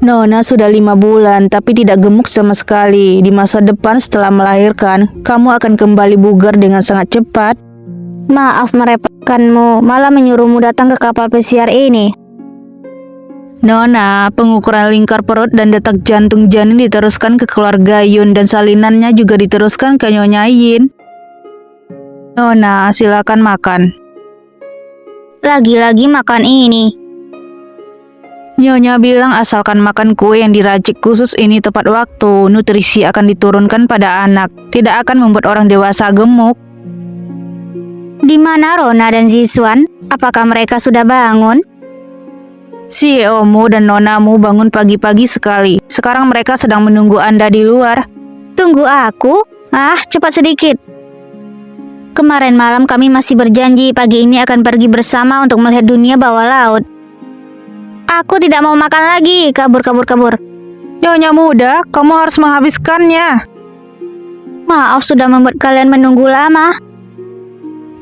Nona sudah 5 bulan tapi tidak gemuk sama sekali. Di masa depan setelah melahirkan, kamu akan kembali bugar dengan sangat cepat. Maaf merepotkanmu, malah menyuruhmu datang ke kapal pesiar ini. Nona, pengukuran lingkar perut dan detak jantung janin diteruskan ke keluarga Yun dan salinannya juga diteruskan ke Nyonya Yin. Nona, silakan makan. Lagi-lagi makan ini. Nyonya bilang asalkan makan kue yang diracik khusus ini tepat waktu, nutrisi akan diturunkan pada anak, tidak akan membuat orang dewasa gemuk. Di mana Rona dan Ziswan? Apakah mereka sudah bangun? CEO-mu dan nonamu bangun pagi-pagi sekali. Sekarang mereka sedang menunggu Anda di luar. Tunggu aku? Cepat sedikit. Kemarin malam kami masih berjanji pagi ini akan pergi bersama untuk melihat dunia bawah laut. Aku tidak mau makan lagi. Kabur. Nyonya muda, kamu harus menghabiskannya. Maaf sudah membuat kalian menunggu lama.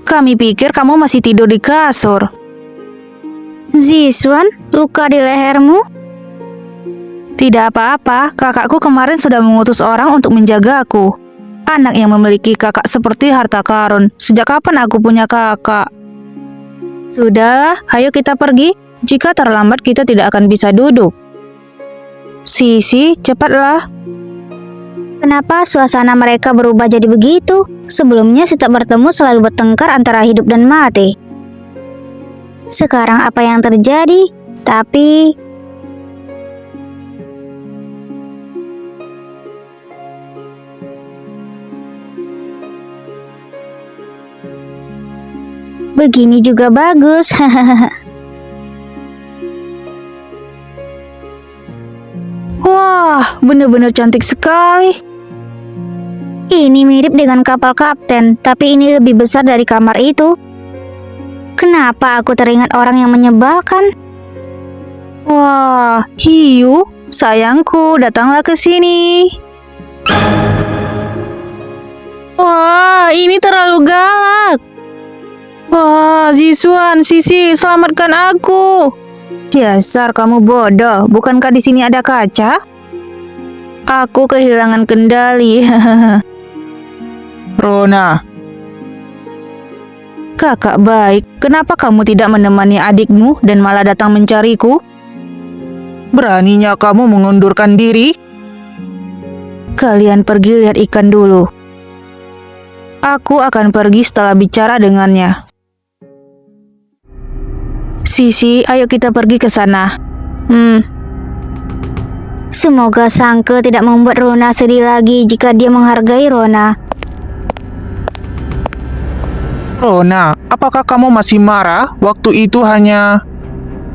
Kami pikir kamu masih tidur di kasur. Ziswan, luka di lehermu? Tidak apa-apa, kakakku kemarin sudah mengutus orang untuk menjaga aku. Anak yang memiliki kakak seperti harta karun. Sejak kapan aku punya kakak? Sudahlah, ayo kita pergi. Jika terlambat kita tidak akan bisa duduk. Sisi, cepatlah. Kenapa suasana mereka berubah jadi begitu? Sebelumnya setiap bertemu selalu bertengkar antara hidup dan mati. Sekarang apa yang terjadi? Tapi begini juga bagus. Wah, benar-benar cantik sekali. Ini mirip dengan kapal kapten, tapi ini lebih besar dari kamar itu. Kenapa aku teringat orang yang menyebalkan? Wah, hiu, sayangku, datanglah ke sini. Wah, ini terlalu galak. Wah, Ziswan, Sisi, selamatkan aku. Dasar kamu bodoh, bukankah di sini ada kaca? Aku kehilangan kendali. Rona, Kakak baik, kenapa kamu tidak menemani adikmu dan malah datang mencariku? beraninya kamu mengundurkan diri? Kalian pergi lihat ikan dulu. Aku akan pergi setelah bicara dengannya. Sisi, ayo kita pergi ke sana. Semoga Sangke tidak membuat Rona sedih lagi jika dia menghargai Rona. Rona, apakah kamu masih marah? Waktu itu hanya...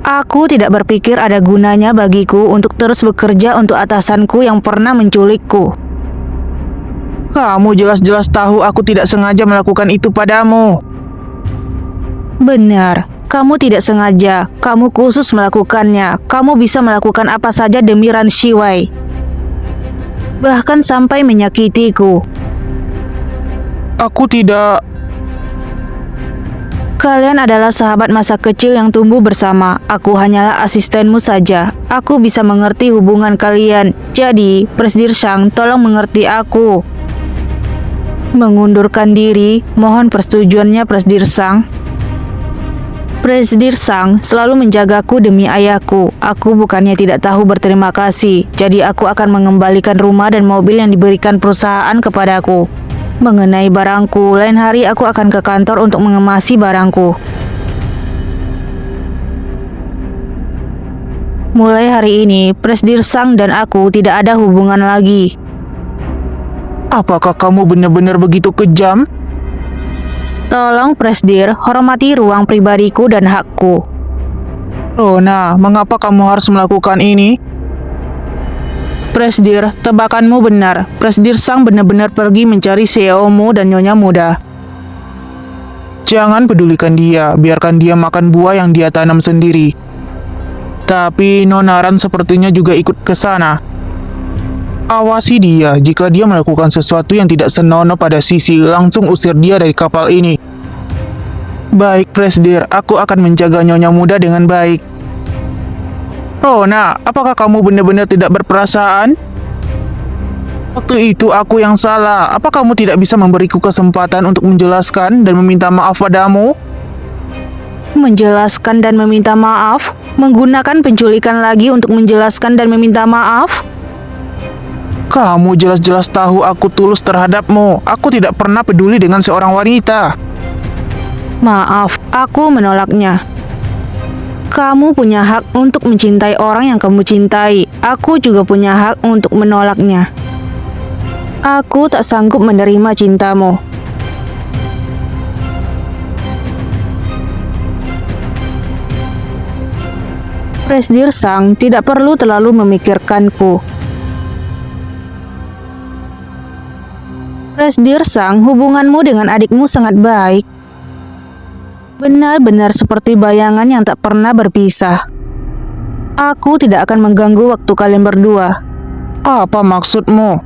Aku tidak berpikir ada gunanya bagiku untuk terus bekerja untuk atasanku yang pernah menculikku. Kamu jelas-jelas tahu aku tidak sengaja melakukan itu padamu. Benar, kamu tidak sengaja. Kamu khusus melakukannya. Kamu bisa melakukan apa saja demi Ran Shiwai. Bahkan sampai menyakitiku. Aku tidak... Kalian adalah sahabat masa kecil yang tumbuh bersama. Aku hanyalah asistenmu saja. Aku bisa mengerti hubungan kalian. Jadi, Presdir Shang, tolong mengerti aku. Mengundurkan diri, mohon persetujuannya Presdir Shang. Presdir Shang selalu menjagaku demi ayahku. Aku bukannya tidak tahu berterima kasih. Jadi aku akan mengembalikan rumah dan mobil yang diberikan perusahaan kepadaku. Mengenai barangku, lain hari aku akan ke kantor untuk mengemasi barangku. Mulai hari ini, Presdir Shang dan aku tidak ada hubungan lagi. Apakah kamu benar-benar begitu kejam? Tolong Presdir, hormati ruang pribadiku dan hakku. Rona, mengapa kamu harus melakukan ini? Presdir, tebakanmu benar. Presdir Shang benar-benar pergi mencari CEO-mu dan Nyonya muda. Jangan pedulikan dia, biarkan dia makan buah yang dia tanam sendiri. Tapi Nona Ran sepertinya juga ikut ke sana. Awasi dia, jika dia melakukan sesuatu yang tidak senonoh pada Sisi, langsung usir dia dari kapal ini. Baik, Presdir, aku akan menjaga Nyonya muda dengan baik. Rona, apakah kamu benar-benar tidak berperasaan? Waktu itu aku yang salah. Apa kamu tidak bisa memberiku kesempatan untuk menjelaskan dan meminta maaf padamu? Menjelaskan dan meminta maaf? Menggunakan penculikan lagi untuk menjelaskan dan meminta maaf? Kamu jelas-jelas tahu aku tulus terhadapmu. Aku tidak pernah peduli dengan seorang wanita. Maaf, aku menolaknya. Kamu punya hak untuk mencintai orang yang kamu cintai. Aku juga punya hak untuk menolaknya. Aku tak sanggup menerima cintamu. Presdir Sang tidak perlu terlalu memikirkanku. Presdir Sang, hubunganmu dengan adikmu sangat baik. Benar-benar seperti bayangan yang tak pernah berpisah. Aku tidak akan mengganggu waktu kalian berdua. Apa maksudmu?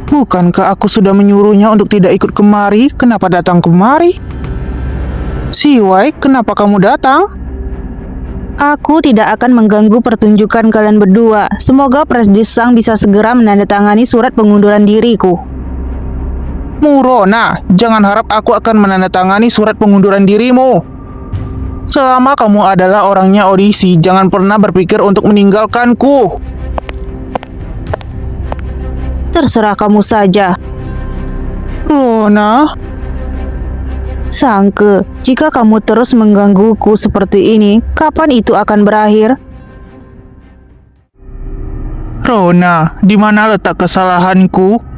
Bukankah aku sudah menyuruhnya untuk tidak ikut kemari? Kenapa datang kemari? Siwai, kenapa kamu datang? Aku tidak akan mengganggu pertunjukan kalian berdua. Semoga Presdir Sang bisa segera menandatangani surat pengunduran diriku. Murona, jangan harap aku akan menandatangani surat pengunduran dirimu. Selama kamu adalah orangnya audisi, jangan pernah berpikir untuk meninggalkanku. Terserah kamu saja. Rona, Sangke, jika kamu terus menggangguku seperti ini, kapan itu akan berakhir? Rona, di mana letak kesalahanku?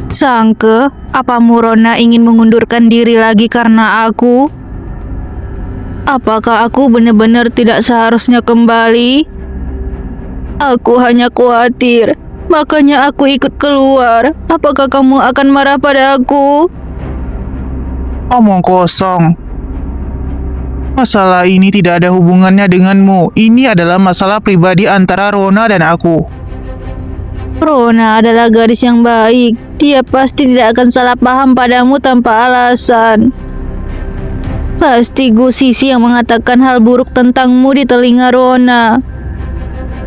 Sangke, apa Murona ingin mengundurkan diri lagi karena aku? Apakah aku benar-benar tidak seharusnya kembali? Aku hanya khawatir, makanya aku ikut keluar. Apakah kamu akan marah pada aku? Omong kosong. Masalah ini tidak ada hubungannya denganmu. Ini adalah masalah pribadi antara Rona dan aku. Rona adalah gadis yang baik. Dia pasti tidak akan salah paham padamu tanpa alasan. Pasti Gu Sisi yang mengatakan hal buruk tentangmu di telinga Rona.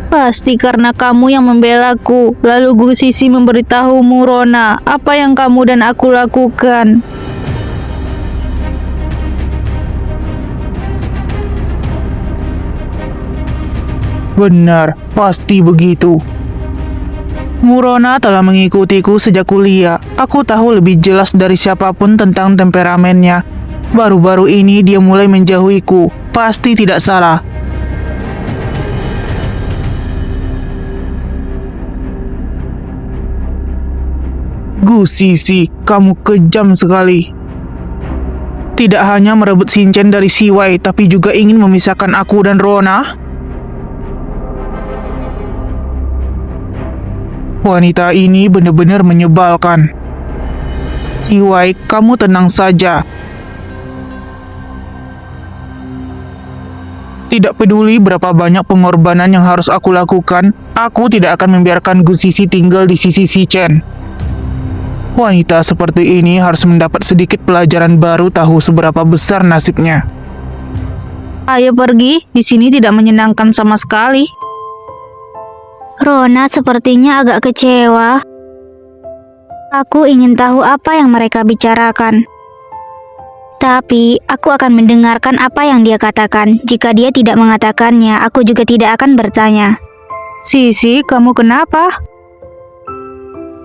Pasti karena kamu yang membelaku. Lalu Gu Sisi memberitahumu, Rona, apa yang kamu dan aku lakukan. Benar, pasti begitu. Murona telah mengikutiku sejak kuliah. Aku tahu lebih jelas dari siapapun tentang temperamennya. Baru-baru ini dia mulai menjauhiku. Pasti tidak salah. Gu Sisi, kamu kejam sekali. Tidak hanya merebut Shinchan dari Siwai, tapi juga ingin memisahkan aku dan Rona. Wanita ini benar-benar menyebalkan. Siwai, kamu tenang saja. Tidak peduli berapa banyak pengorbanan yang harus aku lakukan, aku tidak akan membiarkan Gu Sisi tinggal di sisi Shichen. Wanita seperti ini harus mendapat sedikit pelajaran baru tahu seberapa besar nasibnya. Ayo pergi, di sini tidak menyenangkan sama sekali. Rona sepertinya agak kecewa. Aku ingin tahu apa yang mereka bicarakan. Tapi, aku akan mendengarkan apa yang dia katakan. Jika dia tidak mengatakannya, aku juga tidak akan bertanya. Sisi, kamu kenapa?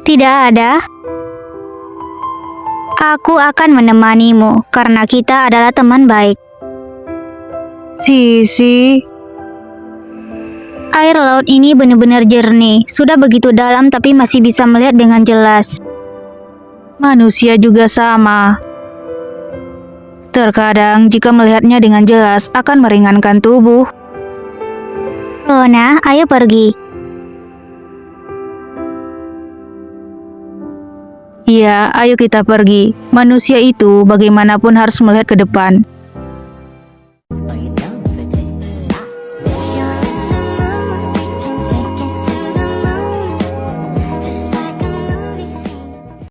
Tidak ada. Aku akan menemanimu, karena kita adalah teman baik. Sisi, Air laut ini benar-benar jernih. Sudah begitu dalam tapi masih bisa melihat dengan jelas. manusia juga sama. Terkadang jika melihatnya dengan jelas akan meringankan tubuh. Rona, ayo pergi. Iya, ayo kita pergi. Manusia itu bagaimanapun harus melihat ke depan.